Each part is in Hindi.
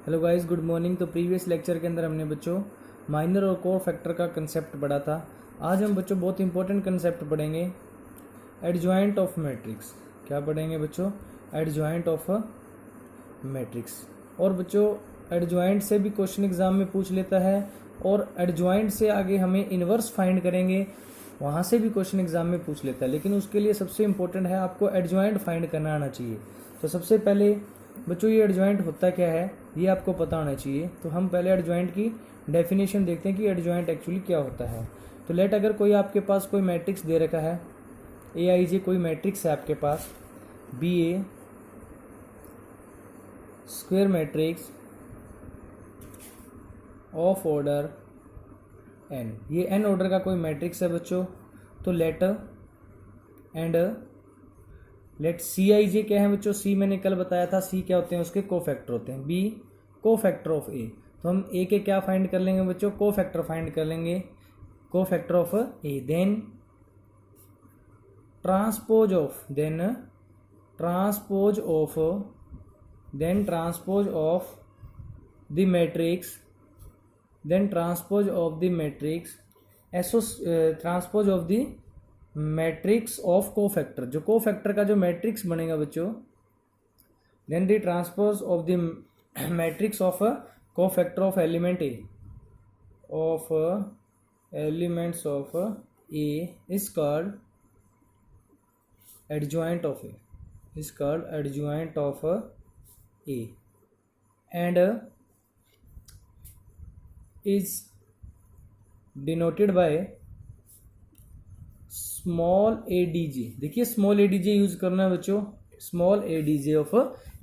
Hello guys, good morning. तो प्रीवियस लेक्चर के अंदर हमने बच्चों माइनर और को फैक्टर का कंसेप्ट पढ़ा था। आज हम बच्चों बहुत इंपॉर्टेंट कंसेप्ट पढ़ेंगे, एडजॉइंट ऑफ मैट्रिक्स। क्या पढ़ेंगे बच्चों? Adjoint of matrix. और बच्चों एडजॉइंट से भी क्वेश्चन एग्जाम में पूछ लेता है, और एडजॉइंट से आगे हमें इन्वर्स फाइंड करेंगे, वहाँ से भी क्वेश्चन एग्जाम में पूछ लेता है। लेकिन उसके लिए सबसे इंपॉर्टेंट है आपको एडजॉइंट फाइंड करना आना चाहिए। तो सबसे पहले बच्चों ये एडजॉइंट होता क्या है ये आपको पता होना चाहिए। तो हम पहले एडजॉइंट की डेफिनेशन देखते हैं कि एडजॉइंट एक्चुअली क्या होता है। तो लेट अगर कोई आपके पास कोई मैट्रिक्स दे रखा है, ए आई जे कोई मैट्रिक्स है आपके पास, be a square matrix of order n, ये एन ऑर्डर का कोई मैट्रिक्स है बच्चों। तो लेट सी आई जे क्या है बच्चों? सी मैंने कल बताया था, सी क्या होते हैं? उसके कोफैक्टर होते हैं। बी कोफैक्टर ऑफ ए, तो हम ए के क्या फाइंड कर लेंगे बच्चों? कोफैक्टर फाइंड कर लेंगे, cofactor of A. Then transpose of the matrix, transpose of the matrix of cofactor, जो कोफैक्टर का जो मैट्रिक्स बनेगा बच्चों, then the transpose of the matrix of cofactor of element A of elements of A is called adjoint of A, and is denoted by small a d j. देखिए small a d j use करना है बच्चों, small a d j of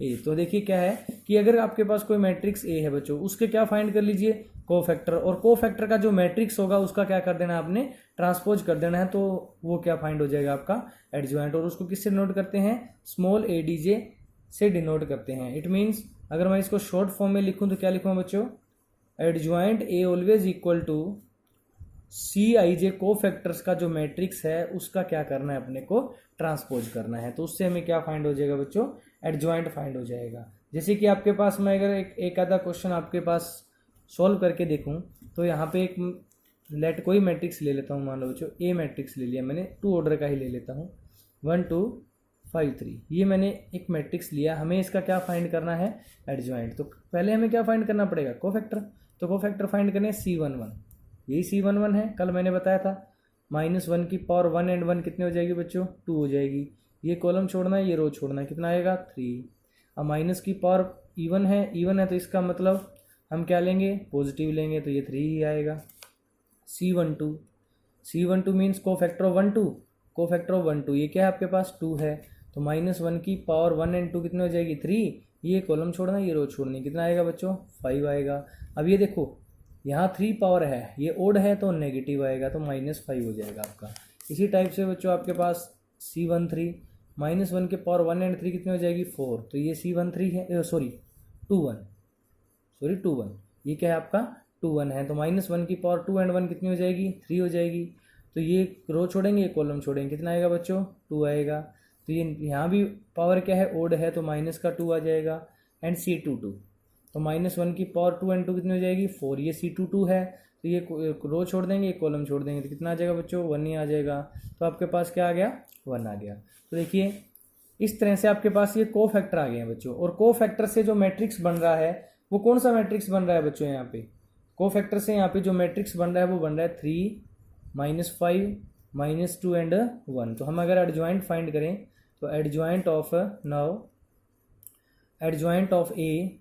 A. तो देखिए क्या है कि अगर आपके पास कोई मैट्रिक्स ए है बच्चों, उसके क्या फाइंड कर लीजिए? कोफैक्टर। और कोफैक्टर का जो मैट्रिक्स होगा उसका क्या कर देना है आपने? ट्रांसपोज कर देना है। तो वो क्या फाइंड हो जाएगा? आपका एडजॉइंट। और उसको किससे डिनोट करते हैं? स्मॉल ए डी जे से डिनोट करते हैं। इट मीन्स अगर मैं इसको शॉर्ट फॉर्म में लिखूं तो क्या लिखूंगा बच्चों? Adjoint A always equal to C I J cofactors का जो मैट्रिक्स है उसका क्या करना है? अपने को ट्रांसपोज करना है। तो उससे हमें क्या फाइंड हो जाएगा बच्चों? एडजॉइंट फाइंड हो जाएगा। जैसे कि आपके पास मैं अगर एक आधा क्वेश्चन आपके पास सॉल्व करके देखूं, तो यहाँ पे एक लेट कोई मैट्रिक्स ले लेता हूँ, मान लो बच्चों ए मैट्रिक्स ले लिया मैंने, 2 ऑर्डर का ही ले लेता हूँ, 1 2 5 3। ये मैंने एक मैट्रिक्स लिया, हमें इसका क्या फाइंड करना है? एडजॉइंट। तो पहले हमें क्या फाइंड करना पड़ेगा? कोफैक्टर। तो कोफैक्टर फाइंड करने C11, यही C11 है, कल मैंने बताया था। -1 की पावर 1 एंड 1 कितने हो जाएगी बच्चों? 2 हो जाएगी। ये कॉलम छोड़ना है, ये रो छोड़ना है, कितना आएगा? 3। अब माइनस की पावर इवन है तो इसका मतलब हम क्या लेंगे? पॉजिटिव लेंगे, तो ये 3 ही आएगा। C12 means cofactor of 1 2, cofactor of 1 2, ये क्या है आपके पास? 2 है। तो -1 की पावर 1 एंड 2 कितने हो जाएगी? 3। ये कॉलम छोड़ना, ये रो छोड़नी, कितना आएगा बच्चों? 5 आएगा। अब ये देखो यहाँ 3 पावर है, ये ओड है तो नेगेटिव आएगा, तो -5 हो जाएगा आपका। इसी टाइप से बच्चों आपके पास C13, -1 के पावर 1 एंड 3 कितने हो जाएगी? 4। तो ये C13 है, 21, ये क्या है आपका? 21 है। तो -1 की पावर 2 एंड 1 कितनी हो जाएगी? 3 हो जाएगी। तो ये रो छोड़ेंगे, ये कॉलम छोड़ेंगे, कितना आएगा बच्चों? 2 आएगा। तो ये यहाँ भी पावर क्या है? ओड है, तो माइनस का 2 आ जाएगा। एंड C22, तो -1 की पावर 2 एंड 2 कितनी हो जाएगी? 4। ये C22 है, तो ये रो छोड़ देंगे, ये कॉलम छोड़ देंगे, तो कितना आ जाएगा बच्चों? 1 ही आ जाएगा। तो आपके पास क्या आ गया? 1 आ गया। तो देखिए इस तरह से आपके पास ये कोफैक्टर आ गए हैं बच्चों। और कोफैक्टर से जो मैट्रिक्स बन रहा है वो कौन सा मैट्रिक्स बन रहा है बच्चों? यहाँ पे कोफैक्टर से यहाँ पे जो मैट्रिक्स बन रहा है वो बन रहा है 3 -5 -2 एंड 1। तो हम अगर एडजॉइंट फाइंड करें तो adjoint of A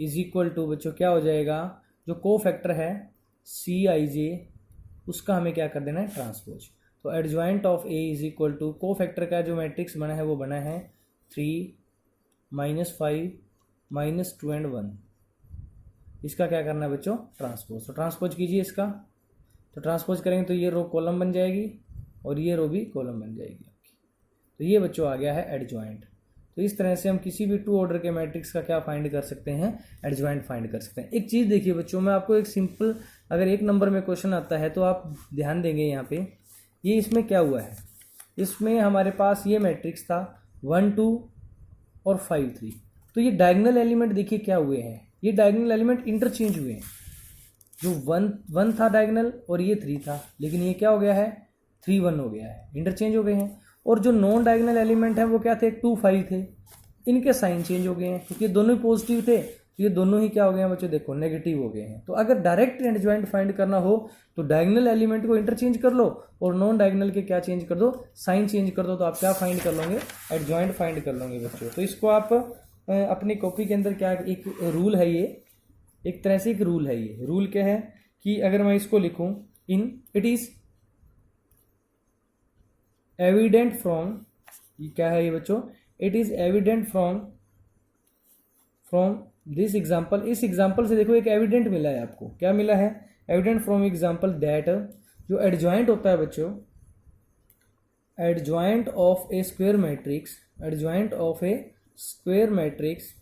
is equal to बच्चों क्या हो जाएगा? जो कोफैक्टर है सी आई जे, उसका हमें क्या कर देना है? ट्रांसपोज। तो adjoint of A is equal to cofactor का जो मैट्रिक्स बना है वो बना है 3 -5 -2 एंड 1। इसका क्या करना है बच्चों? ट्रांसपोज। तो ट्रांसपोज कीजिए इसका। तो ट्रांसपोज करेंगे तो ये रो कॉलम बन जाएगी और ये रो भी कॉलम बन जाएगी आपकी। तो ये बच्चों आ गया है एडजॉइंट। तो इस तरह से हम किसी भी 2 ऑर्डर के मैट्रिक्स का क्या फाइंड कर सकते हैं? एडजॉइंट फाइंड कर सकते हैं। एक चीज़ देखिए बच्चों, मैं आपको एक सिंपल, अगर 1 नंबर में क्वेश्चन आता है तो आप ध्यान देंगे यहाँ पे, ये इसमें क्या हुआ है? इसमें हमारे पास ये मैट्रिक्स था 1 2 और 5 3। तो ये डायगोनल एलिमेंट देखिए क्या हुए हैं, ये डायगोनल एलिमेंट इंटरचेंज हुए हैं। जो 1 था डायगोनल और ये 3 था, लेकिन ये क्या हो गया है 3 1 हो गया है, इंटरचेंज हो गए हैं। और जो नॉन डायगोनल एलिमेंट है वो क्या थे 2 5 थे, इनके साइन चेंज हो गए हैं क्योंकि दोनों ही पॉजिटिव थे, तो ये दोनों ही क्या हो गए हैं बच्चों देखो नेगेटिव हो गए हैं। तो अगर डायरेक्ट एडजॉइंट फाइंड करना हो तो डायगोनल एलिमेंट को इंटरचेंज कर लो और नॉन डायगोनल के क्या चेंज कर दो, साइन चेंज कर दो, तो आप क्या फाइंड कर लोगे एडजॉइंट फाइंड कर लोगे बच्चों। तो इसको आप अपनी कॉपी के अंदर क्या एक रूल है, ये एक तरह से एक रूल है। ये रूल क्या है कि अगर मैं इसको लिखूं in it is evident from, ये क्या है ये बच्चों, it is evident from this example, इस एग्जाम्पल से देखो एक एविडेंट मिला है आपको, क्या मिला है एविडेंट फ्रॉम एग्जाम्पल दैट, जो एडजॉइंट होता है बच्चों, adjoint of A square matrix, adjoint of A square matrix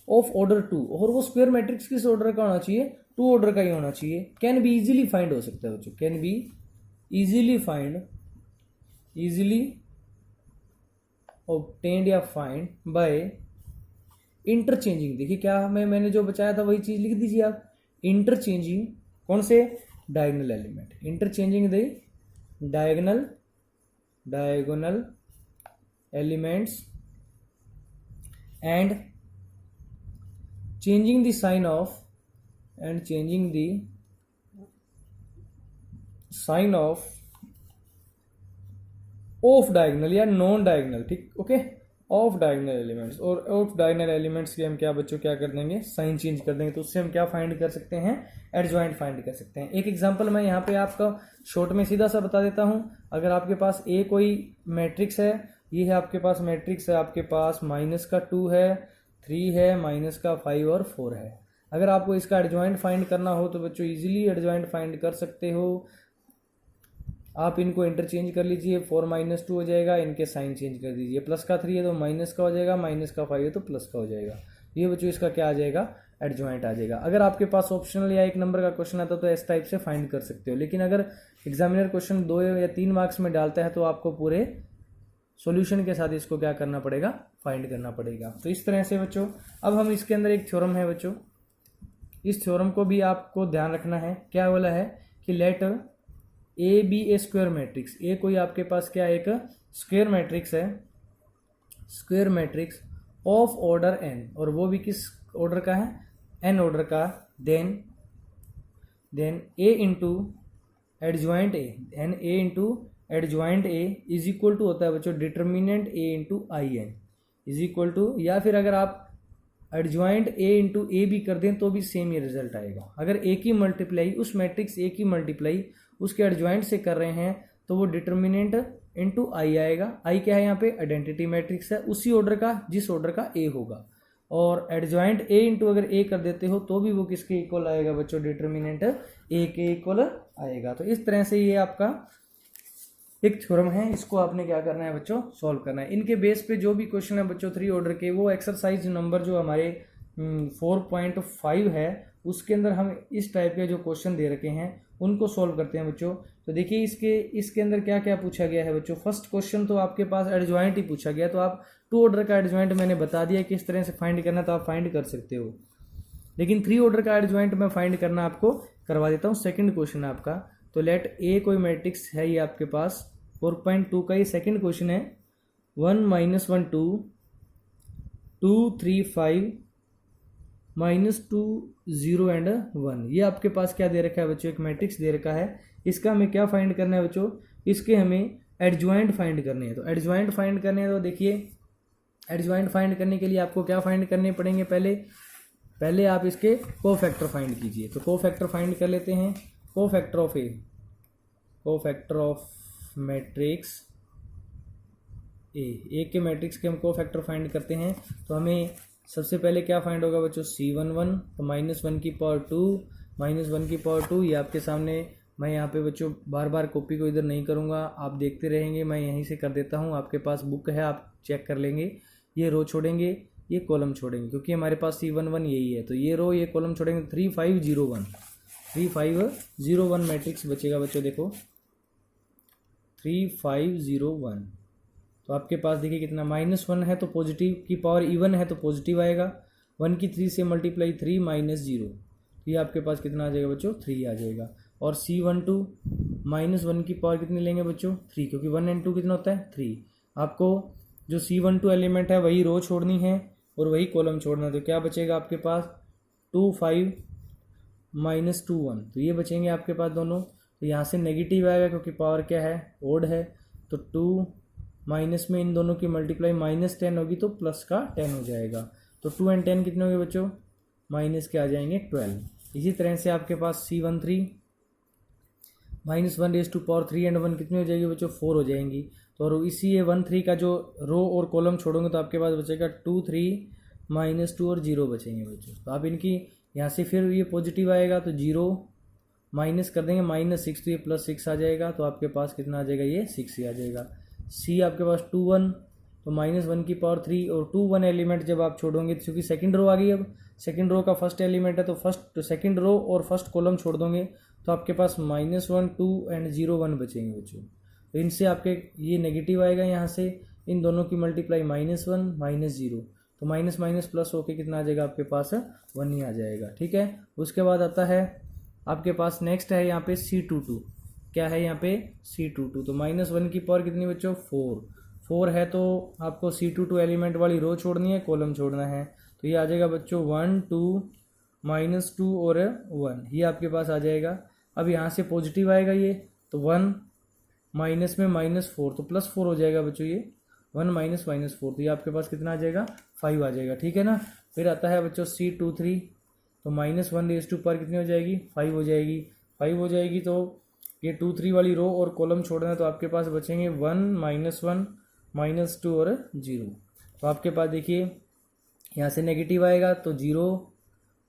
of order 2, और वो स्क्वायर मैट्रिक्स किस ऑर्डर का होना चाहिए 2 ऑर्डर का ही होना चाहिए, कैन बी इजीली फाइंड हो सकता है बच्चों, can be easily find, easily obtained या फाइंड बाय इंटरचेंजिंग। देखिए क्या मैंने जो बचाया था वही चीज लिख दीजिए आप, इंटरचेंजिंग कौन से diagonal element, interchanging the diagonal elements and changing the sign of, and changing the sign of diagonal या नॉन डायगोनल, ठीक ओके, ऑफ डायगोनल एलिमेंट्स, और ऑफ डायगोनल एलिमेंट्स के हम क्या बच्चों क्या कर देंगे साइन चेंज कर देंगे, तो उससे हम क्या फाइंड कर सकते हैं एडजॉइंट फाइंड कर सकते हैं। एक एग्जांपल मैं यहाँ पे आपका शॉर्ट में सीधा सा बता देता हूँ। अगर आपके पास ए कोई मैट्रिक्स है, ये है आपके पास मैट्रिक्स है, आपके पास -2 है, 3 है, -5 और 4 है। अगर आपको इसका एडजॉइंट फाइंड करना हो तो बच्चों इजीली एडजॉइंट फाइंड कर सकते हो, आप इनको इंटरचेंज कर लीजिए, 4 -2 हो जाएगा, इनके साइन चेंज कर दीजिए, प्लस का 3 है तो माइनस का हो जाएगा, माइनस का 5 है तो प्लस का हो जाएगा, ये बच्चों इसका क्या आ जाएगा एडजॉइंट आ जाएगा। अगर आपके पास ऑप्शनल या 1 नंबर का क्वेश्चन आता तो इस टाइप से फाइंड कर सकते हो, लेकिन अगर एग्जामिनर क्वेश्चन 2 या 3 मार्क्स में डालता है तो आपको पूरे सॉल्यूशन के साथ इसको क्या करना पड़ेगा फाइंड करना पड़ेगा। तो इस तरह से बच्चों अब हम इसके अंदर एक थ्योरम है बच्चों, इस थ्योरम को भी आपको ध्यान रखना है, क्या बोला है कि let A be a square matrix, A कोई आपके पास क्या एक स्क्वायर मैट्रिक्स है, square matrix of order n, और वो भी किस ऑर्डर का है एन ऑर्डर का, then A into adjoint A, and A into adjoint A is equal to होता है बच्चों determinant A into I n is equal to, या फिर अगर आप एडजॉइंट ए इंटू ए भी कर दें तो भी सेम ही रिजल्ट आएगा। अगर ए की मल्टीप्लाई उस मैट्रिक्स ए की मल्टीप्लाई उसके एडजॉइंट से कर रहे हैं तो वो डिटर्मिनेंट इंटू आई आएगा। आई क्या है यहाँ पे आइडेंटिटी मैट्रिक्स है उसी ऑर्डर का जिस ऑर्डर का ए होगा, और एडजॉइंट ए इंटू अगर ए कर देते हो तो भी वो किसके इक्वल आएगा बच्चों डिटर्मिनेंट ए के इक्वल आएगा। तो इस तरह से ये आपका एक थ्योरम है, इसको आपने क्या करना है बच्चों सॉल्व करना है। इनके बेस पे जो भी क्वेश्चन है बच्चों 3 ऑर्डर के, वो एक्सरसाइज नंबर जो हमारे 4.5 है उसके अंदर हम इस टाइप के जो क्वेश्चन दे रखे हैं उनको सॉल्व करते हैं बच्चों। तो देखिए इसके अंदर क्या क्या पूछा गया है बच्चों। फर्स्ट क्वेश्चन तो आपके पास एडजॉइंट ही पूछा गया, तो आप 2 ऑर्डर का एडजॉइंट मैंने बता दिया किस तरह से फाइंड करना, तो आप फाइंड कर सकते हो, लेकिन 3 ऑर्डर का एडजॉइंट मैं फाइंड करना आपको करवा देता हूँ। सेकंड क्वेश्चन है आपका, तो लेट ए कोई मैट्रिक्स है ये आपके पास 4.2 का, ये सेकंड क्वेश्चन है 1 -1 2 2 3 5 -2 0 एंड 1, ये आपके पास क्या दे रखा है बच्चों एक मैट्रिक्स दे रखा है। इसका हमें क्या फाइंड करना है बच्चों, इसके हमें एडजॉइंट फाइंड करने हैं। तो एडजॉइंट फाइंड करने हैं तो देखिए एडजॉइंट फाइंड करने के लिए आपको क्या फाइंड करने पड़ेंगे, पहले आप इसके कोफैक्टर फाइंड कीजिए। तो कोफैक्टर फाइंड कर लेते हैं, cofactor of A, cofactor of matrix A के मैट्रिक्स के हम कोफैक्टर फाइंड करते हैं। तो हमें सबसे पहले क्या फाइंड होगा बच्चों C11, तो -1 की पावर 2 -1 की पावर 2, ये आपके सामने मैं यहाँ पे बच्चों बार बार कॉपी को इधर नहीं करूँगा, आप देखते रहेंगे, मैं यहीं से कर देता हूँ, आपके पास बुक है आप चेक कर लेंगे। ये रो छोड़ेंगे ये कॉलम छोड़ेंगे क्योंकि हमारे पास C11 यही है, तो ये रो ये कॉलम छोड़ेंगे 3501 मैट्रिक्स बचेगा बच्चों, देखो 3501। तो तो आपके पास देखिए कितना -1 है तो पॉजिटिव की पावर इवन है तो पॉजिटिव आएगा। 1 की 3 से मल्टीप्लाई 3 -0, तो ये आपके पास कितना आ जाएगा बच्चों 3 आ जाएगा। और C12 -1 की पावर कितनी लेंगे बच्चों 3, क्योंकि 1 और 2 कितना होता है 3। आपको जो C12 एलिमेंट है वही रो छोड़नी है और वही कॉलम छोड़ना है, तो क्या बचेगा आपके पास 2 5 -2 1, तो ये बचेंगे आपके पास दोनों। तो यहाँ से नेगेटिव आएगा क्योंकि पावर क्या है ओड है, तो 2 माइनस में इन दोनों की मल्टीप्लाई -10 होगी तो प्लस का 10 हो जाएगा। तो 2 और 10 कितने हो गए बच्चों माइनस के आ जाएंगे 12। इसी तरह से आपके पास C13 -1⁻³ एंड 1 कितनी हो जाएगी बच्चों 4 हो जाएंगी। तो और इसी ये 1 3 का जो रो और कॉलम छोड़ोगे तो आपके पास बचेगा 2 3 -2 और 0 बचेंगे बच्चों। तो आप इनकी यहाँ से फिर ये पॉजिटिव आएगा तो 0 माइनस कर देंगे -6, तो ये +6 आ जाएगा। तो आपके पास कितना आ जाएगा ये 6 ही आ जाएगा। C आपके पास 2 1, तो -1⁻³ और 2 1 एलिमेंट जब आप छोड़ोगे, क्योंकि सेकंड रो आ गई, अब सेकंड रो का फर्स्ट एलिमेंट है तो सेकंड रो और फर्स्ट कॉलम छोड़ दोगे तो आपके पास -1 2 एंड 0 1 बचेंगे बच्चों। तो इनसे आपके ये नेगेटिव आएगा, यहाँ से इन दोनों की मल्टीप्लाई -1 -0, तो माइनस माइनस प्लस होके कितना आ जाएगा आपके पास 1 ही आ जाएगा। ठीक है, उसके बाद आता है आपके पास नेक्स्ट है यहाँ पे C22। क्या है यहाँ पे C22, तो -1 की पावर कितनी बच्चों 4 है, तो आपको C22 एलिमेंट वाली रो छोड़नी है, कॉलम छोड़ना है। तो ये आ जाएगा बच्चों 1 2 -2 और 1, ये आपके पास आ जाएगा। अब यहाँ से पॉजिटिव आएगा ये, तो 1 माइनस में -4, तो +4 हो जाएगा बच्चों ये 1 -4, तो ये आपके पास कितना आ जाएगा 5 आ जाएगा। ठीक है ना। फिर आता है बच्चों C23, तो -1⁻² कितनी हो जाएगी 5 हो जाएगी। 5 हो जाएगी तो ये 2 3 वाली रो और कॉलम छोड़ना है, तो आपके पास बचेंगे 1 -1 -2 और 0। तो आपके पास देखिए यहाँ से नेगेटिव आएगा तो 0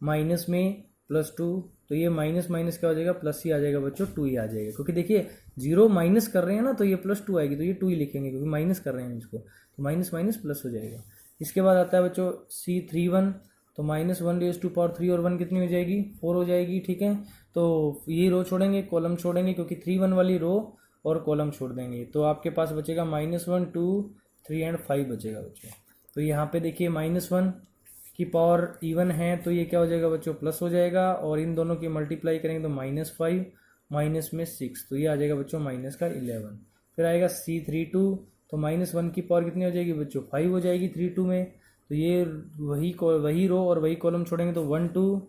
माइनस में +2, तो ये माइनस माइनस क्या हो जाएगा प्लस ही आ जाएगा बच्चों 2 ही आ जाएगा, क्योंकि देखिए 0 माइनस कर रहे हैं ना तो ये +2 आएगी, तो ये 2 ही लिखेंगे क्योंकि माइनस कर रहे हैं इसको, तो माइनस माइनस प्लस हो जाएगा। इसके बाद आता है बच्चों C31, तो -1⁻³ और 1 कितनी हो जाएगी 4 हो जाएगी। ठीक है, तो ये रो छोड़ेंगे कॉलम छोड़ेंगे, क्योंकि 3 1 वाली रो और कॉलम छोड़ देंगे, तो आपके पास बचेगा -1 2 3 एंड 5 बचेगा बच्चों। तो यहाँ पे देखिए -1 की पावर इवन है तो ये क्या हो जाएगा बच्चों प्लस हो जाएगा, और इन दोनों की मल्टीप्लाई करेंगे तो -5 माइनस में 6, तो ये आ जाएगा बच्चों -11। फिर आएगा C32, तो -1 की पावर कितनी हो जाएगी बच्चों 5 हो जाएगी 32 में, तो ये वही रो और वही कॉलम छोड़ेंगे तो 1 2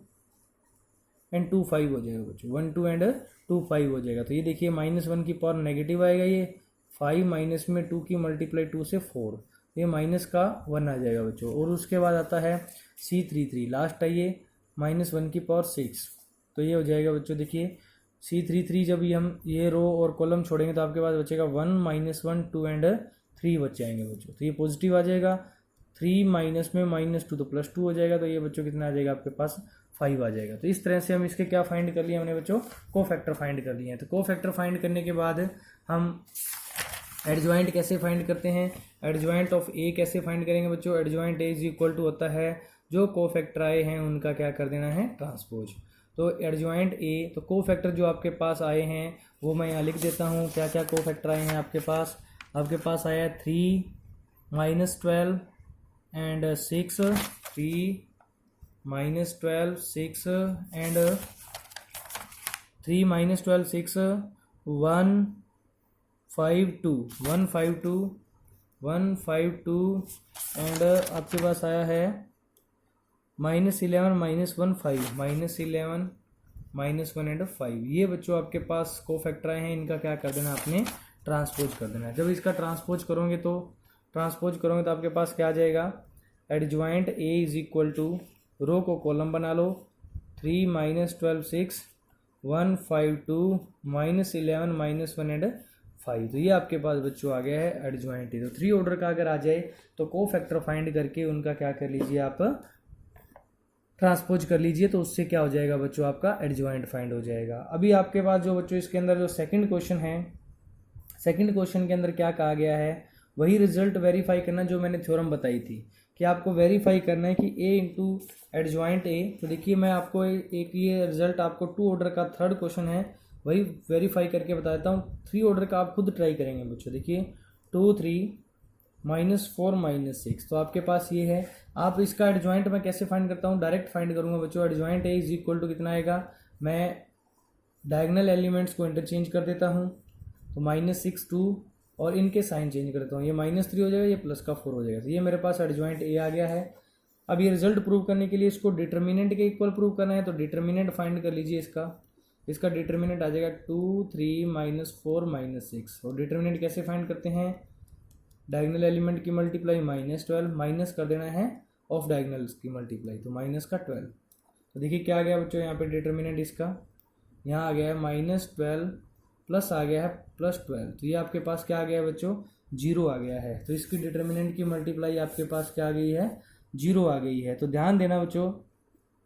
एंड 2 5 हो जाएगा बच्चों, 1 2 एंड 2 5 हो जाएगा। तो ये देखिए -1 की पावर नेगेटिव आएगा, ये 5 माइनस में 2 की मल्टीप्लाई 2 से 4, ये माइनस का 1 आ जाएगा बच्चों। और उसके बाद आता है C33, लास्ट है ये -1 की पावर 6, तो ये हो जाएगा बच्चों देखिए C33 जब हम ये रो और कॉलम छोड़ेंगे तो आपके पास बचेगा 1 -1 2 एंड 3 बच जाएंगे बच्चों, तो ये पॉजिटिव आ जाएगा। 3 माइनस में -2 तो +2 हो जाएगा, तो ये बच्चों कितना आ जाएगा आपके पास 5 आ जाएगा। तो इस तरह से हम इसके क्या फाइंड कर लिए हमने बच्चों कोफैक्टर फाइंड कर लिए हैं। तो कोफैक्टर फाइंड करने के बाद हम एडजॉइंट कैसे फाइंड करते हैं, एडजॉइंट ऑफ ए कैसे फाइंड करेंगे बच्चों। एडजॉइंट ए = होता है जो कोफैक्टर आए हैं उनका क्या कर देना है ट्रांसपोज। तो एडजॉइंट ए, तो कोफैक्टर जो आपके पास आए हैं वो मैं यहाँ लिख देता हूँ क्या क्या कोफैक्टर आए हैं आपके पास। आपके पास आया 3 -12 एंड 6, 3 -12 6 एंड 3 -12 6 1 5 2 1 5 2 1 5 2 एंड आपके पास आया है -11 -1 5 -11 -1 एंड 5। ये बच्चों आपके पास कोफैक्टर आए हैं, इनका क्या कर देना आपने ट्रांसपोज कर देना है। जब इसका ट्रांसपोज करोगे तो आपके पास क्या आ जाएगा एडजॉइंट ए = रो को कॉलम बना लो 3 -12 6 1 5 2 -11 -1 एंड 5। तो ये आपके पास बच्चों आ गया है एडजॉइंट ए। तो 3 ऑर्डर का अगर आ जाए तो कोफैक्टर फाइंड करके उनका क्या कर लीजिए आप ट्रांसपोज कर लीजिए, तो उससे क्या हो जाएगा बच्चों आपका एडजॉइंट फाइंड हो जाएगा। अभी आपके पास जो बच्चों इसके अंदर जो सेकंड क्वेश्चन है, सेकंड क्वेश्चन के अंदर क्या कहा गया है वही रिजल्ट वेरीफाई करना जो मैंने थ्योरम बताई थी कि आपको वेरीफाई करना है कि A इंटू एडजॉइंट ए। तो देखिए मैं आपको एक ये रिजल्ट आपको 2 ऑर्डर का थर्ड क्वेश्चन है वही वेरीफाई करके बताता हूँ। 3 ऑर्डर का आप खुद ट्राई करेंगे बच्चों। देखिए 2 3 -4 -6, तो आपके पास ये है। आप इसका एडजॉइंट मैं कैसे फाइंड करता हूँ, डायरेक्ट फाइंड करूँगा बच्चों। Adjoint A is equal to कितना आएगा, मैं डायगनल एलिमेंट्स को इंटरचेंज कर देता हूँ, तो -6 2 और इनके साइन चेंज करता हूँ, ये -3 हो जाएगा, ये +4 हो जाएगा। तो ये मेरे पास एडजॉइंट ए आ गया है। अब ये रिजल्ट प्रूव करने के लिए इसको डिटर्मिनेंट के इक्वल प्रूव करना है, तो डिटर्मिनेंट फाइंड कर लीजिए इसका डिटर्मिनेंट आ जाएगा 2 3 -4 -6। और डिटर्मिनेंट कैसे फाइंड करते हैं, डायगनल एलिमेंट की मल्टीप्लाई -12 माइनस कर देना है ऑफ डायगनल्स की मल्टीप्लाई, तो -12। तो देखिए क्या आ गया बच्चों यहाँ पे डिटर्मिनेंट इसका, यहाँ आ गया है -12 प्लस आ गया है +12, तो ये आपके पास क्या आ गया है बच्चों, 0 आ गया है। तो इसकी डिटर्मिनेंट की मल्टीप्लाई आपके पास क्या आ गई है, 0 आ गई है। तो ध्यान देना बच्चों,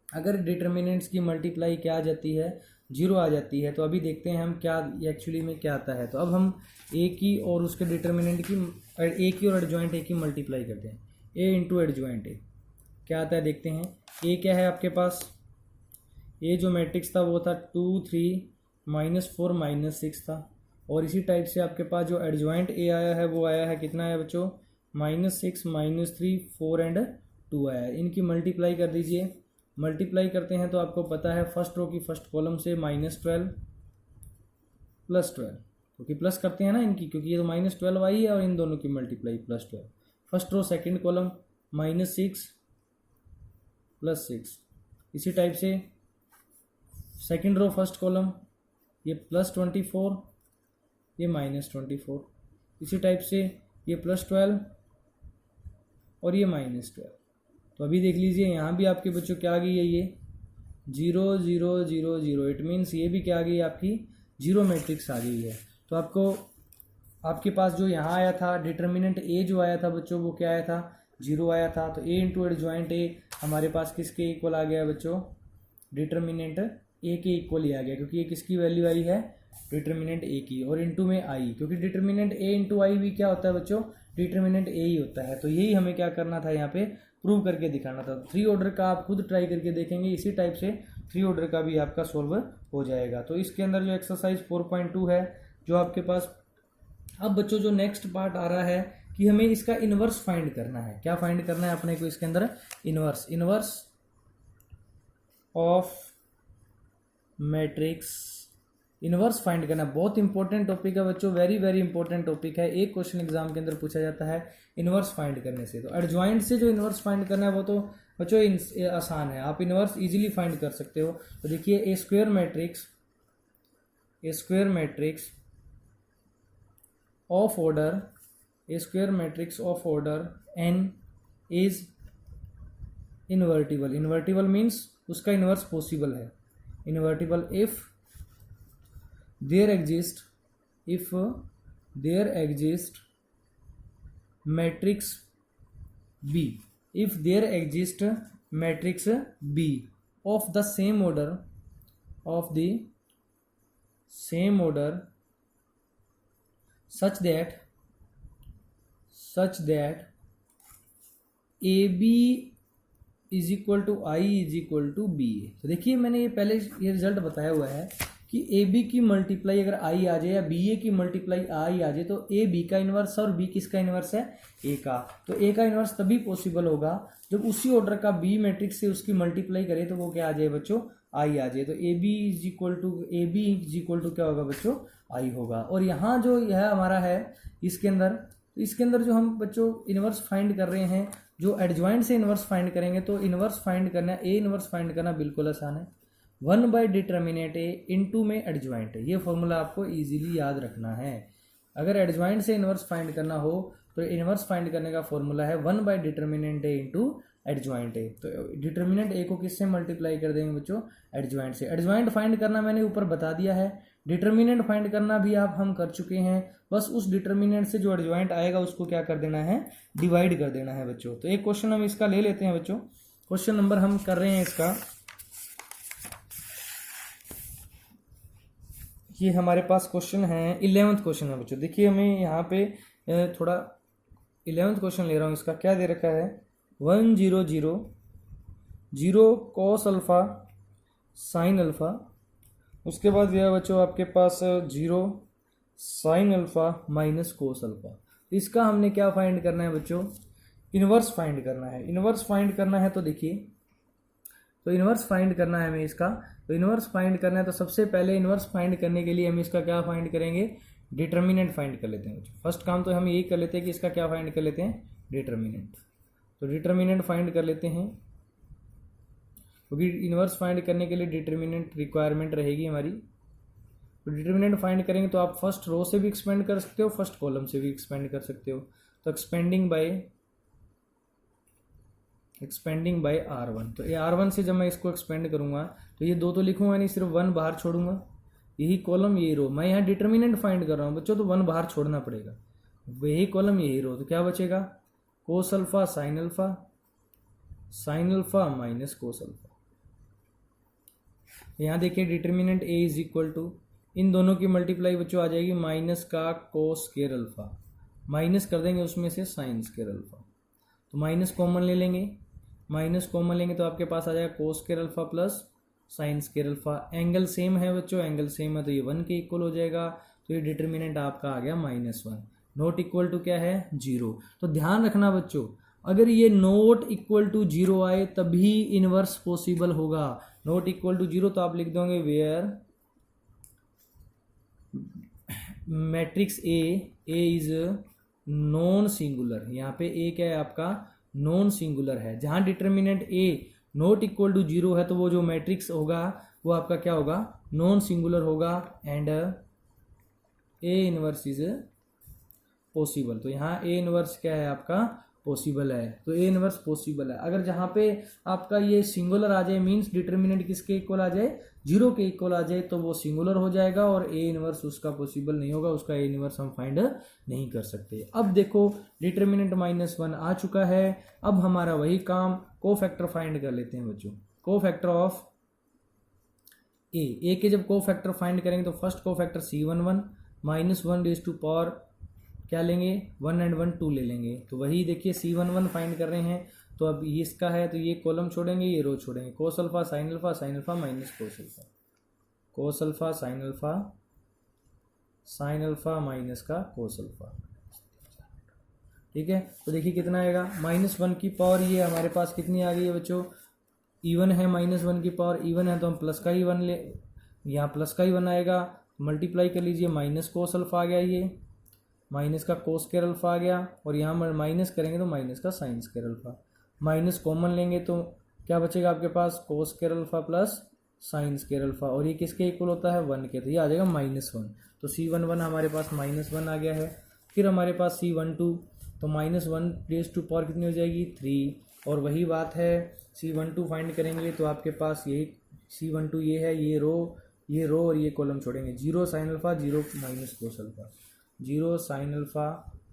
अगर डिटर्मिनेंट्स की मल्टीप्लाई क्या आ जाती है, 0 आ जाती है, तो अभी देखते हैं हम क्या एक्चुअली में क्या आता है। तो अब हम ए की और उसके डिटर्मिनेंट की, ए की और एडजॉइंट ए की मल्टीप्लाई करते हैं, ए इंटू एडजॉइंट ए क्या आता है देखते हैं। ए क्या है आपके पास, ए जो मैट्रिक्स था वो था 2 3 -4 -6 था। और इसी टाइप से आपके पास जो एडजॉइंट ए आया है वो आया है कितना है बच्चों, -6 -3 4 एंड 2 आया है। इनकी मल्टीप्लाई कर दीजिए। मल्टीप्लाई करते हैं तो आपको पता है फर्स्ट रो की फर्स्ट कॉलम से -12 +12, क्योंकि प्लस करते हैं ना इनकी, क्योंकि ये तो -12 आई है और इन दोनों की multiply +12। First row second column -6 +6। इसी टाइप से सेकंड रो फर्स्ट कॉलम ये +24, ये -24। इसी टाइप से ये +12 और ये -12। तो अभी देख लीजिए यहाँ भी आपके बच्चों क्या आ गई है, ये 0 0 0 0। इट मीन्स ये भी क्या आ गई है आपकी, 0 मैट्रिक्स आ गई है। तो आपके पास जो यहाँ आया था डिटर्मिनेंट ए जो आया था बच्चों, वो क्या आया था, 0 आया था। तो ए इंटू एडजॉइंट ए हमारे पास किसके इक्वल आ गया बच्चों, डिटर्मिनेंट ए के इक्वल ही आ गया, क्योंकि ये किसकी वैल्यू आई है, डिटर्मिनेंट ए की। और इंटू में आई, क्योंकि डिटर्मिनेंट ए इंटू आई भी क्या होता है बच्चों, डिटर्मिनेंट ए ही होता है। तो यही हमें क्या करना था, यहाँ पे प्रूव करके दिखाना था। 3 ऑर्डर का आप खुद ट्राई करके देखेंगे, इसी टाइप से 3 ऑर्डर का भी आपका सोल्व हो जाएगा। तो इसके अंदर जो एक्सरसाइज 4.2 है जो आपके पास। अब बच्चों जो नेक्स्ट पार्ट आ रहा है कि हमें इसका इनवर्स फाइंड करना है। क्या फाइंड करना है अपने को इसके अंदर, inverse of matrix, inverse find करना। बहुत इंपॉर्टेंट टॉपिक है बच्चों, वेरी वेरी इंपॉर्टेंट टॉपिक है। एक क्वेश्चन एग्जाम के अंदर पूछा जाता है इनवर्स फाइंड करने से। तो एडजॉइंट से जो इनवर्स फाइंड करना है वो तो बच्चों आसान है, आप इनवर्स इजीली फाइंड कर सकते हो। तो देखिए a square matrix of order n is invertible. Invertible means उसका इनवर्स पॉसिबल है। Invertible if there exist matrix B, if there exist matrix B of the same order such that AB is equal to I is equal to B. तो देखिए मैंने ये पहले ये रिजल्ट बताया हुआ है कि ए बी की मल्टीप्लाई अगर आई आ जाए या बी ए की मल्टीप्लाई आई आ जाए तो ए बी का इन्वर्स और बी किसका इन्वर्स है, ए का। तो ए का इन्वर्स तभी पॉसिबल होगा जब उसी ऑर्डर का बी मैट्रिक्स से उसकी मल्टीप्लाई करे तो वो क्या आ जाए बच्चों, आई आ जाए। तो A B is equal to क्या होगा बच्चों, आई होगा। और यहाँ जो यह हमारा है इसके अंदर जो हम बच्चों इन्वर्स फाइंड कर रहे हैं, जो एडजॉइंट से इन्वर्स फाइंड करेंगे तो इन्वर्स फाइंड करना, ए इन्वर्स फाइंड करना बिल्कुल आसान है। 1/डिटर्मिनेंट ए इनटू में एडजॉइंट है, ये फॉर्मूला आपको इजीली याद रखना है। अगर एडजॉइंट से इन्वर्स फाइंड करना हो तो इन्वर्स फाइंड करने का फॉर्मूला है 1/डिटर्मिनेंट ए इंटू एडजॉइंट ए। तो डिटर्मिनेंट ए को किससे मल्टीप्लाई कर देंगे बच्चों, एडजॉइंट से। एडजॉइंट फाइंड करना मैंने ऊपर बता दिया है, डिटर्मिनेंट फाइंड करना भी हम कर चुके हैं। बस उस डिटर्मिनेंट से जो एडजॉइंट आएगा उसको क्या कर देना है, डिवाइड कर देना है बच्चों। तो एक क्वेश्चन हम इसका ले लेते हैं बच्चों। क्वेश्चन नंबर हम कर रहे हैं इसका, ये हमारे पास क्वेश्चन है 11th क्वेश्चन है बच्चों। देखिए हमें यहाँ पे थोड़ा 11th क्वेश्चन ले रहा हूँ। इसका क्या दे रखा है, 1 0 0 0 कॉस अल्फा साइन अल्फा, उसके बाद यह बच्चों आपके पास 0 sign alpha minus cos alpha. इसका हमने क्या फाइंड करना है बच्चों, इनवर्स फाइंड करना है। इनवर्स फाइंड करना है तो देखिए, तो इनवर्स फाइंड करना है हमें इसका, तो इनवर्स फाइंड करना है तो सबसे पहले इनवर्स फाइंड करने के लिए हम इसका क्या फाइंड करेंगे, डिटर्मिनेंट फाइंड कर लेते हैं बच्चों। फर्स्ट काम तो हम यही कर लेते हैं कि इसका क्या फाइंड कर लेते हैं, डिटर्मिनेंट। तो डिटर्मिनेंट फाइंड कर लेते हैं, क्योंकि इनवर्स फाइंड करने के लिए डिटर्मिनेंट रिक्वायरमेंट रहेगी हमारी। तो डिटर्मिनेंट फाइंड करेंगे तो आप फर्स्ट रो से भी एक्सपेंड कर सकते हो, फर्स्ट कॉलम से भी एक्सपेंड कर सकते हो। तो एक्सपेंडिंग बाय R1, तो ये R1 से जब मैं इसको एक्सपेंड करूंगा तो ये 2 तो लिखूंगा नहीं, सिर्फ 1 बाहर छोड़ूंगा, यही कॉलम यही रो। मैं यहाँ डिटर्मिनेंट फाइंड कर रहा हूँ बच्चों, तो 1 बाहर छोड़ना पड़ेगा, वही कॉलम यही रो। तो क्या बचेगा, cos alpha sine alpha minus cos alpha. यहाँ देखिए determinant A is equal to, इन दोनों की मल्टीप्लाई बच्चों आ जाएगी माइनस का कोस स्क्वायर अल्फा, माइनस कर देंगे उसमें से साइन स्क्वायर अल्फा। तो माइनस कॉमन ले लेंगे, माइनस कॉमन लेंगे तो आपके पास आ जाएगा कोस square alpha plus sine square alpha. Angle same है बच्चों, एंगल सेम है तो ये 1 के इक्वल हो जाएगा। तो ये डिटर्मिनेंट आपका आ गया -1, नॉट इक्वल टू क्या है, 0। तो ध्यान रखना बच्चों, अगर ये नॉट इक्वल टू 0 आए तभी इनवर्स पॉसिबल होगा। नॉट इक्वल टू 0 तो आप लिख दोगे where matrix A is non singular. यहाँ पे ए क्या है आपका, नॉन सिंगुलर है। जहां determinant A not equal to 0 है तो वो जो मैट्रिक्स होगा वो आपका क्या होगा, नॉन सिंगुलर होगा। And A inverse is possible. तो यहाँ ए इनवर्स क्या है आपका, पॉसिबल है। तो ए इनवर्स पॉसिबल है। अगर जहाँ पे आपका ये सिंगुलर आ जाए, मींस डिटर्मिनेंट किसके इक्वल आ जाए, 0 के इक्वल आ जाए, तो वो सिंगुलर हो जाएगा और ए इनवर्स उसका पॉसिबल नहीं होगा, उसका ए इनवर्स हम फाइंड नहीं कर सकते। अब देखो डिटर्मिनेंट -1 आ चुका है। अब हमारा वही काम, कोफैक्टर फाइंड कर लेते हैं बच्चों। कोफैक्टर ऑफ ए के जब कोफैक्टर फाइंड करेंगे तो first cofactor C11 -1 raise to power क्या लेंगे, 1 and 1 2 ले लेंगे। तो वही देखिए C11 फाइंड कर रहे हैं, तो अब ये इसका है तो ये कॉलम छोड़ेंगे, ये रो छोड़ेंगे। कोस alpha sine alpha minus cos alpha, कोस अल्फा साइन अल्फा माइनस का कोस अल्फा। ठीक है, तो देखिए कितना आएगा, -1 की पावर ये हमारे पास कितनी आ गई है बच्चों, इवन है। -1 की पावर इवन है तो हम प्लस का ही 1 ले, यहाँ प्लस का ही 1 आएगा। मल्टीप्लाई कर लीजिए, माइनस कोस अल्फा आ गया, ये माइनस का कोस स्क्वायर अल्फा आ गया, और यहाँ माइनस करेंगे तो माइनस का sine square alpha. Minus common लेंगे तो क्या बचेगा आपके पास, cos square alpha plus sine square alpha, और ये किसके इक्वल होता है, 1 के, तो ये आ जाएगा -1। तो C11 हमारे पास -1 आ गया है। फिर हमारे पास C12, तो -1 रेज़ टू पावर कितनी हो जाएगी, 3। और वही बात है C12 फाइंड करेंगे तो आपके पास यही C12 ये है, ये रो और ये कॉलम छोड़ेंगे। 0 sine alpha 0 minus cos alpha, 0 sine alpha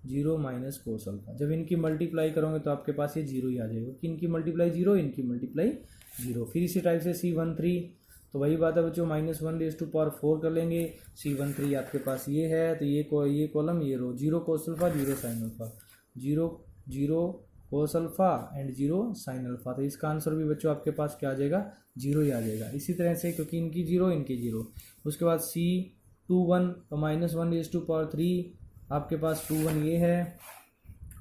0 minus cos alpha. जब इनकी मल्टीप्लाई करोगे तो आपके पास ये 0 ही आ जाएगा, कि इनकी मल्टीप्लाई 0, इनकी मल्टीप्लाई 0। फिर इसी टाइप से C13, तो वही बात है बच्चों, -1 रेज़ टू पावर 4 कर लेंगे। C13 आपके पास ये है, तो ये कॉलम ये रो, 0 cos alpha 0 sine alpha, 0 cos alpha and 0 sine alpha. तो इसका आंसर भी बच्चों आपके पास क्या आ जाएगा, 0 ही आ जाएगा। इसी तरह से क्योंकि इनकी 0 इनकी 0। उसके बाद C21, तो -1 रेज़ टू पावर 3 आपके पास 21 ये है,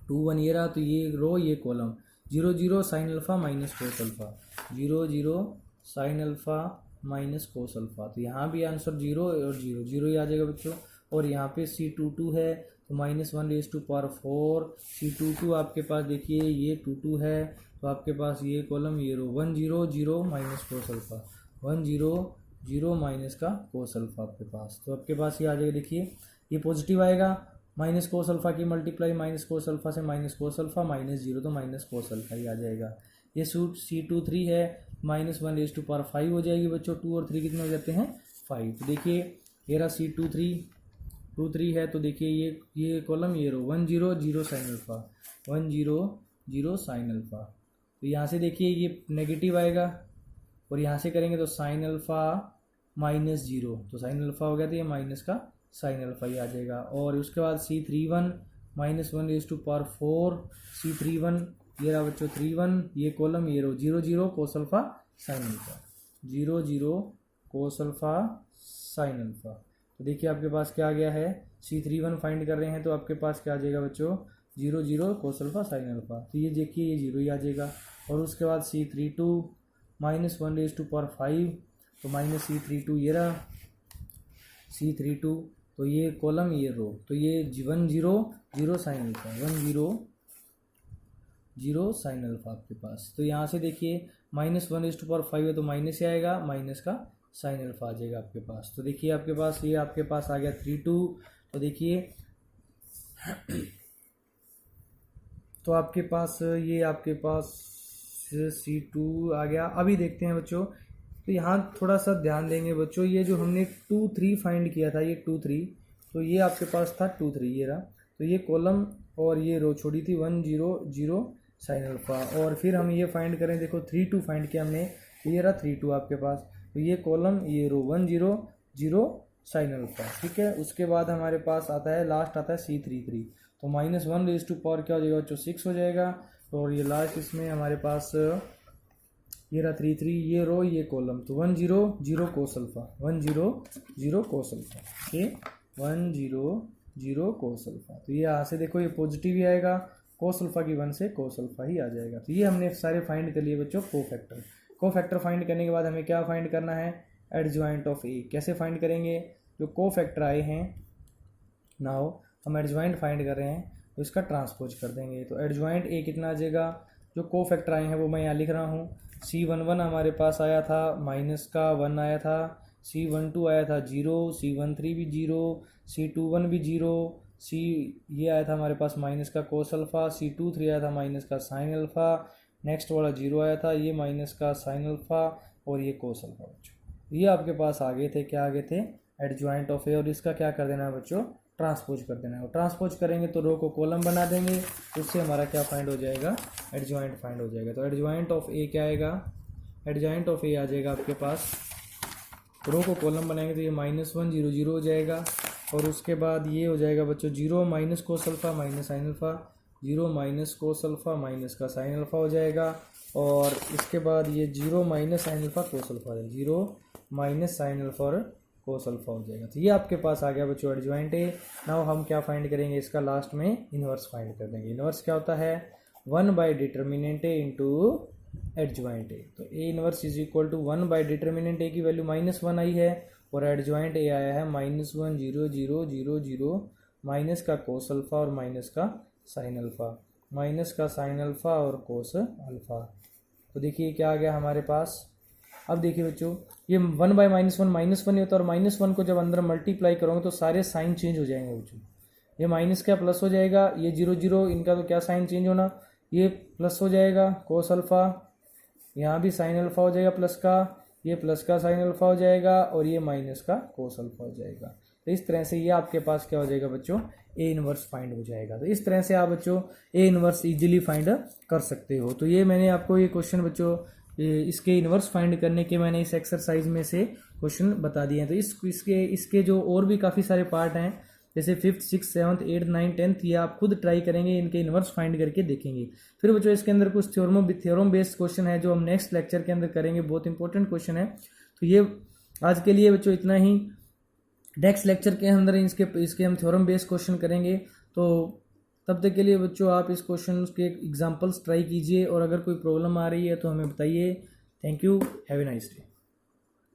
21 ये रहा, तो ये रो ये column, 0 sign alpha minus cos alpha, 0 sign alpha minus cos alpha. तो यहाँ भी आंसर 0 और 0 ही आ जाएगा बच्चों। और यहाँ पे C22 है, तो -1 रेज़ टू पावर 4, C22 आपके पास देखिए ये 22 है, तो आपके पास ये कॉलम ये रो, 1 0 माइनस कोस अल्फा, 1 0 माइनस का कोस अल्फा आपके पास। तो आपके पास ये आ जाएगा, देखिए ये पॉजिटिव आएगा, माइनस कोस अल्फा की मल्टीप्लाई माइनस कोस अल्फा से माइनस कोस अल्फा, -0 तो माइनस कोस अल्फा ही आ जाएगा। ये C23 है, -1 रेज़ टू पावर 5 हो जाएगी बच्चों। 2 और 3 कितने हो जाते हैं, 5। तो देखिए ये रहा C23 है, तो देखिए ये कॉलम ये रो, 1 0 साइन अल्फा, 1 0 साइन अल्फा। तो यहाँ से देखिए ये नेगेटिव आएगा, और यहाँ से करेंगे तो साइन अल्फा -0, तो साइन अल्फा हो गया, तो ये माइनस का साइन अल्फा ही आ जाएगा। और उसके बाद C31 -1 raise to power 4, C31 ये रहा बच्चों 31, ये कॉलम ये रो, 0 कोस अल्फा साइन अल्फा, 0 कोस अल्फा साइन अल्फा। तो देखिए आपके पास क्या आ गया है, C31 फाइंड कर रहे हैं तो आपके पास क्या आ जाएगा बच्चों, 0 0 कोस अल्फा साइन अल्फा। तो ये देखिए ये 0 ही आ जाएगा। और उसके बाद C32 -1⁵ तो -C32 ये रहा C32, तो ये कॉलम ये रो, तो ये 1 0 0 साइन अल्फा, 1 0 0 साइन अल्फा आपके पास। तो यहाँ से देखिए -1⁵ है तो माइनस ही आएगा, माइनस का साइन अल्फा आ जाएगा आपके पास। तो देखिए आपके पास ये आपके पास आ गया 32। तो देखिए तो आपके पास ये आपके पास C2 आ गया। अभी देखते हैं बच्चों, तो यहाँ थोड़ा सा ध्यान देंगे बच्चों, ये जो हमने 2 3 फाइंड किया था, ये 2 3, तो ये आपके पास था 2 3 ये रहा। तो ये कॉलम और ये रो छोड़ी थी 1 0 0 साइन अल्फा। और फिर हम ये फाइंड करें, देखो 3 2 फाइंड किया हमने, तो ये रहा 3 2 आपके पास। तो ये कॉलम ये रो 1 0 0 साइन अल्फा, ठीक है। उसके बाद हमारे पास आता है, लास्ट आता है C33, तो -1 क्या हो जाएगा बच्चों, 6 हो जाएगा। और ये लास्ट इसमें हमारे पास ये रहा 3 3, ये रो ये कॉलम, तो 1 0 0 cos alpha, 1 0 0 cos alpha, okay 1 0 0 cos alpha. तो ये यहाँ से देखो ये पॉजिटिव ही आएगा, कोस अल्फा की 1 से कोस अल्फा ही आ जाएगा। तो ये हमने सारे फाइंड कर लिए बच्चों कोफैक्टर। कोफैक्टर फाइंड करने के बाद हमें क्या फाइंड करना है, एडजॉइंट ऑफ ए। कैसे फाइंड करेंगे, जो कोफैक्टर आए हैं, नाउ हम एडजॉइंट फाइंड कर रहे हैं तो इसका ट्रांसपोज कर देंगे। तो एडजॉइंट ए कितना आ जाएगा, जो कोफैक्टर आए हैं वो मैं यहाँ लिख रहा हूँ। C11 हमारे पास आया था -1 आया था, C12 आया था 0, C13 भी 0, C21 भी 0, ये आया था हमारे पास माइनस का कोस अल्फा, C23 आया था माइनस का साइन अल्फा, नेक्स्ट वाला 0 आया था, ये माइनस का साइन अल्फा और ये कोस अल्फा बच्चों। ये आपके पास आ गए थे, क्या आ गए थे, एडजॉइंट ऑफ ए। और इसका क्या कर देना है बच्चों, ट्रांसपोज कर देना है। और ट्रांसपोज करेंगे तो रो को कॉलम बना देंगे, उससे हमारा क्या फाइंड हो जाएगा, एडजॉइंट फाइंड हो जाएगा। तो एडजॉइंट ऑफ ए क्या आएगा, एडजॉइंट ऑफ ए आ जाएगा आपके पास, रो को कॉलम बनाएंगे तो ये -1 0 0 हो जाएगा। और उसके बाद ये हो जाएगा बच्चों 0 minus cos alpha minus sine alpha, 0 minus cos alpha minus का साइन अल्फा हो जाएगा। और इसके बाद ये 0 minus sine alpha cos alpha, 0 minus sine alpha और कोस अल्फा हो जाएगा। तो ये आपके पास आ गया बच्चों एडजॉइंट ए। नाउ हम क्या फाइंड करेंगे, इसका लास्ट में इनवर्स फाइंड कर देंगे। इनवर्स क्या होता है, 1/डिटर्मिनेंट ए इंटू एडजॉइंट ए। तो A inverse is equal to 1/डिटर्मिनेंट ए की वैल्यू -1 आई है और एडजॉइंट ए आया है -1 0 0 0 0 माइनस का कोस अल्फा और माइनस का साइन अल्फा, माइनस का साइन अल्फा और कोस अल्फा। तो देखिए क्या आ गया हमारे पास। अब देखिए बच्चों, ये 1/-1 -1 ही होता है और -1 को जब अंदर मल्टीप्लाई करोगे तो सारे साइन चेंज हो जाएंगे बच्चों। ये माइनस का प्लस हो जाएगा, ये 0 0 इनका तो क्या साइन चेंज होना, ये प्लस हो जाएगा कोस अल्फा, यहाँ भी साइन अल्फा हो जाएगा प्लस का, ये प्लस का साइन अल्फा हो जाएगा और ये माइनस का कोस अल्फा हो जाएगा। तो इस तरह से ये आपके पास क्या हो जाएगा बच्चों, ए इनवर्स फाइंड हो जाएगा। तो इस तरह से आप बच्चों ए इनवर्स इजीली फाइंड कर सकते हो। तो ये मैंने आपको ये क्वेश्चन बच्चों इसके इनवर्स फाइंड करने के मैंने इस एक्सरसाइज में से क्वेश्चन बता दिए हैं। तो इसके जो और भी काफ़ी सारे पार्ट हैं, जैसे 5th 6th 7th 8th 9th 10th, ये आप खुद ट्राई करेंगे, इनके इनवर्स फाइंड करके देखेंगे। फिर बच्चों इसके अंदर कुछ थ्योरम बेस्ड क्वेश्चन है जो हम नेक्स्ट लेक्चर के अंदर करेंगे, बहुत इंपॉर्टेंट क्वेश्चन है। तो ये आज के लिए बच्चों इतना ही। नेक्स्ट लेक्चर के अंदर इसके हम थ्योरम बेस्ड क्वेश्चन करेंगे। तो तब तक के लिए बच्चों आप इस क्वेश्चन के एग्जाम्पल्स ट्राई कीजिए और अगर कोई प्रॉब्लम आ रही है तो हमें बताइए। Thank you, have a nice day.